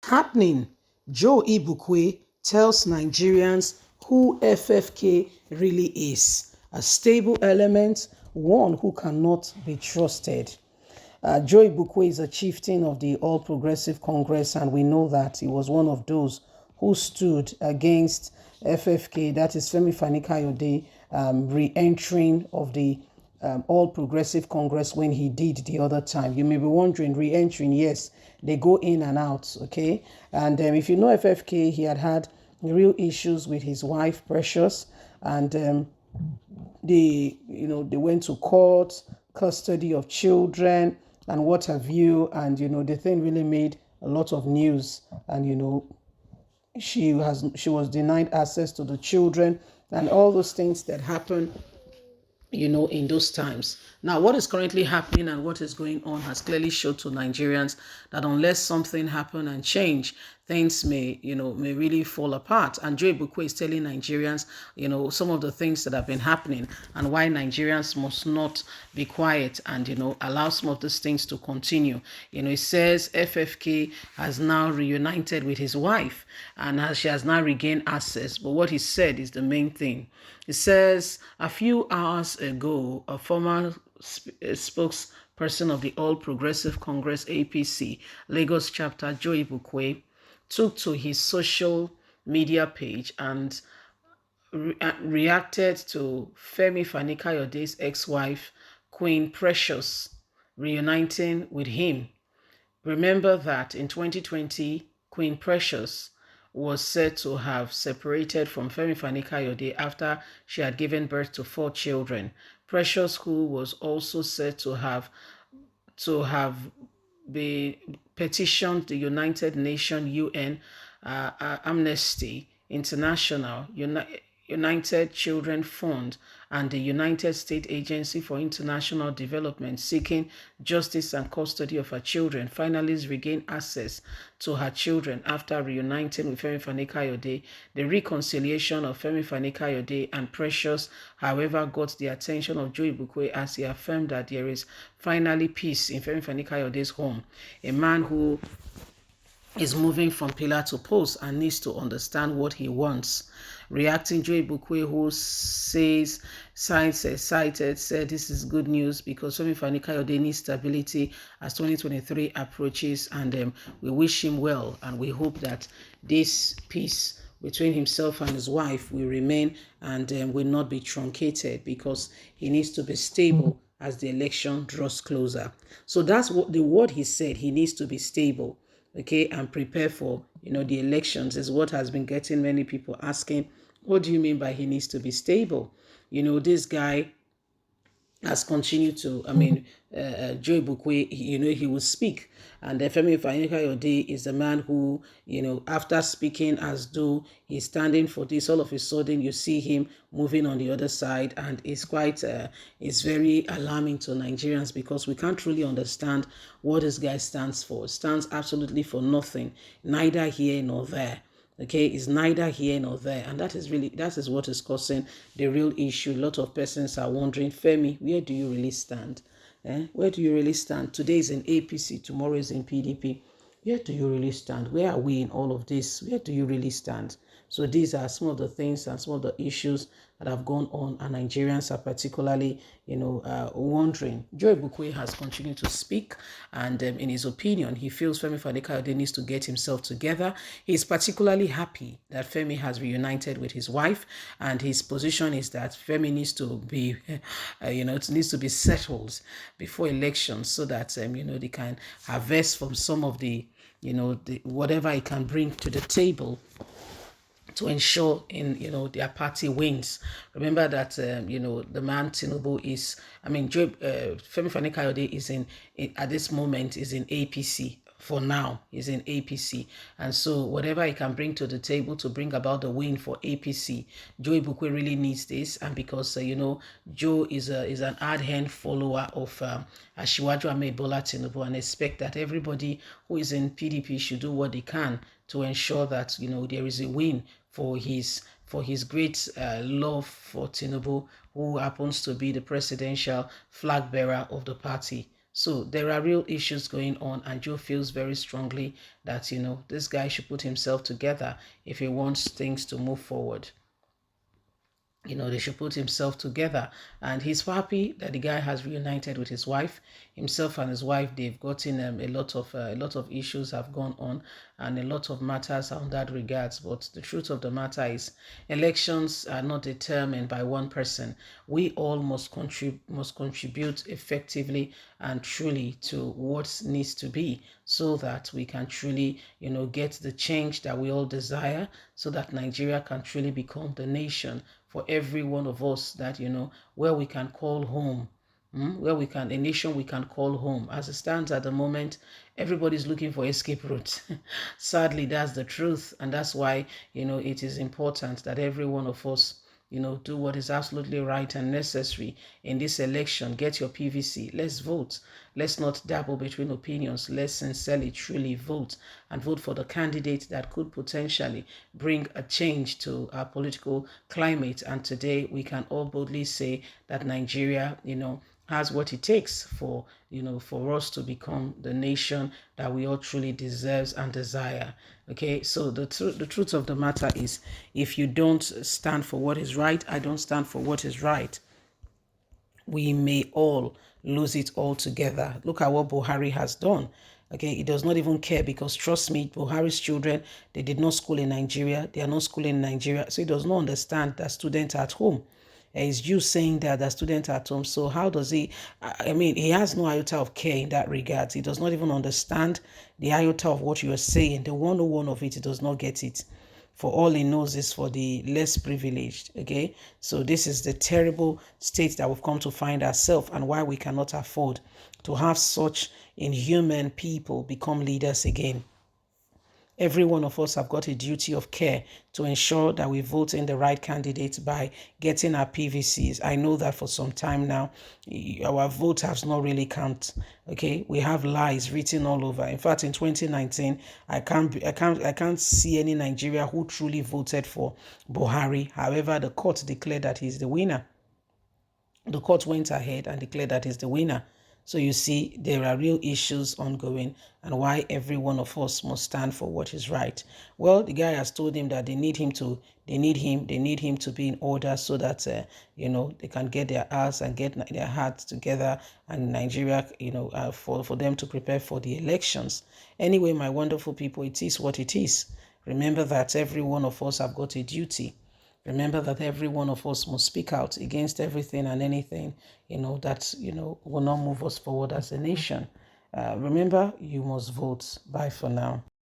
Happening, Joe Igbokwe tells Nigerians who FFK really is. A stable element, one who cannot be trusted. Joe Igbokwe is a chieftain of the All Progressive Congress, and we know that he was one of those who stood against FFK, that is Femi Fani-Kayode, re-entering of the All Progressive Congress when he did the other time. You may be wondering, re-entering, yes, they go in and out, okay? And if you know FFK, he had real issues with his wife, Precious, and they went to court, custody of children, and what have you. And the thing really made a lot of news. And she was denied access to the children, and all those things that happen in those times. Now, what is currently happening and what is going on has clearly showed to Nigerians that unless something happen and change, things may really fall apart. And Joe Igbokwe is telling Nigerians, some of the things that have been happening and why Nigerians must not be quiet and, allow some of these things to continue. It says FFK has now reunited with his wife and she has now regained access. But what he said is the main thing. It says a few hours ago, a former spokesperson of the All Progressive Congress APC Lagos chapter, Joe Igbokwe, took to his social media page and reacted to Femi Fani-Kayode's ex-wife, Queen Precious, reuniting with him. Remember that in 2020, Queen Precious was said to have separated from Femi Fani-Kayode after she had given birth to 4 children. Precious, who was also said to have petitioned the United Nations UN Amnesty International, United Children Fund, and the United States Agency for International Development, seeking justice and custody of her children, finally regained access to her children after reuniting with Femi Fani-Kayode. The reconciliation of Femi Fani-Kayode and Precious, however, got the attention of Joe Igbokwe as he affirmed that there is finally peace in Femi Fani-Kayode's home. A man who is moving from pillar to post and needs to understand what he wants. Reacting, Joe Igbokwe, who said this is good news because Femi Fani-Kayode needs stability as 2023 approaches, and we wish him well, and we hope that this peace between himself and his wife will remain and will not be truncated, because he needs to be stable as the election draws closer. So that's what the word he said. He needs to be stable, okay, and prepare for the elections, is what has been getting many people asking, what do you mean by he needs to be stable? This guy has continued to, Joe Igbokwe, he will speak. And Femi Fani-Kayode is the man who, after speaking as though he's standing for this, all of a sudden you see him moving on the other side. And it's quite, it's very alarming to Nigerians, because we can't really understand what this guy stands for. It stands absolutely for nothing, neither here nor there. Okay, it's neither here nor there, and that is what is causing the real issue. A lot of persons are wondering, Femi, where do you really stand? Where do you really stand? Today is in APC, tomorrow is in PDP. Where do you really stand? Where are we in all of this? Where do you really stand? So these are some of the things and some of the issues that have gone on, and Nigerians are particularly, wondering. Joe Igbokwe has continued to speak, and in his opinion, he feels Femi Fani-Kayode needs to get himself together. He's particularly happy that Femi has reunited with his wife, and his position is that Femi needs to be, it needs to be settled before elections, so that they can harvest from some of the whatever he can bring to the table to ensure their party wins. Remember that the man Tinubu is, Femi Fani-Kayode is at this moment is in APC. For now, is in APC, and so whatever he can bring to the table to bring about the win for APC, Joe Igbokwe really needs this. And because Joe is an hard-hand follower of Asiwaju Ahmed Bola Tinubu, and expect that everybody who is in PDP should do what they can to ensure that there is a win for his great love for Tinubu, who happens to be the presidential flag bearer of the party. So there are real issues going on, and Joe feels very strongly that, this guy should put himself together if he wants things to move forward. They should put himself together. And he's happy that the guy has reunited with his wife. Himself and his wife, they've gotten a lot of issues have gone on, and a lot of matters on that regards. But the truth of the matter is, elections are not determined by one person. We all must contribute effectively and truly to what needs to be, so that we can truly, get the change that we all desire, so that Nigeria can truly become the nation for every one of us, that, where we can call home, a nation we can call home. As it stands at the moment, everybody's looking for escape routes. Sadly, that's the truth. And that's why, it is important that every one of us, do what is absolutely right and necessary in this election. Get your PVC. Let's vote. Let's not dabble between opinions. Let's sincerely, truly vote, and vote for the candidate that could potentially bring a change to our political climate. And today we can all boldly say that Nigeria, has what it takes for us to become the nation that we all truly deserves and desire. Okay, so the truth of the matter is, if you don't stand for what is right, I don't stand for what is right, we may all lose it all together. Look at what Buhari has done. Okay, he does not even care, because trust me, Buhari's children, they did not school in Nigeria. They are not schooling in Nigeria. So he does not understand that students at home. It's you saying that the student at home. So how does he, he has no iota of care in that regard. He does not even understand the iota of what you are saying. The 101 of it, he does not get it. For all he knows is for the less privileged. Okay, so this is the terrible state that we've come to find ourselves, and why we cannot afford to have such inhuman people become leaders again. Every one of us have got a duty of care to ensure that we vote in the right candidate by getting our PVCs. I know that for some time now, our vote has not really counted. Okay, we have lies written all over. In fact, in 2019, I can't see any Nigeria who truly voted for Buhari. However, the court declared that he's the winner. The court went ahead and declared that he's the winner. So you see, there are real issues ongoing, and why every one of us must stand for what is right. Well, the guy has told him that they need him to be in order, so that they can get their ass and get their hearts together, and Nigeria, for them to prepare for the elections. Anyway, my wonderful people, it is what it is. Remember that every one of us have got a duty. Remember that every one of us must speak out against everything and anything, that, will not move us forward as a nation. Remember, you must vote. Bye for now.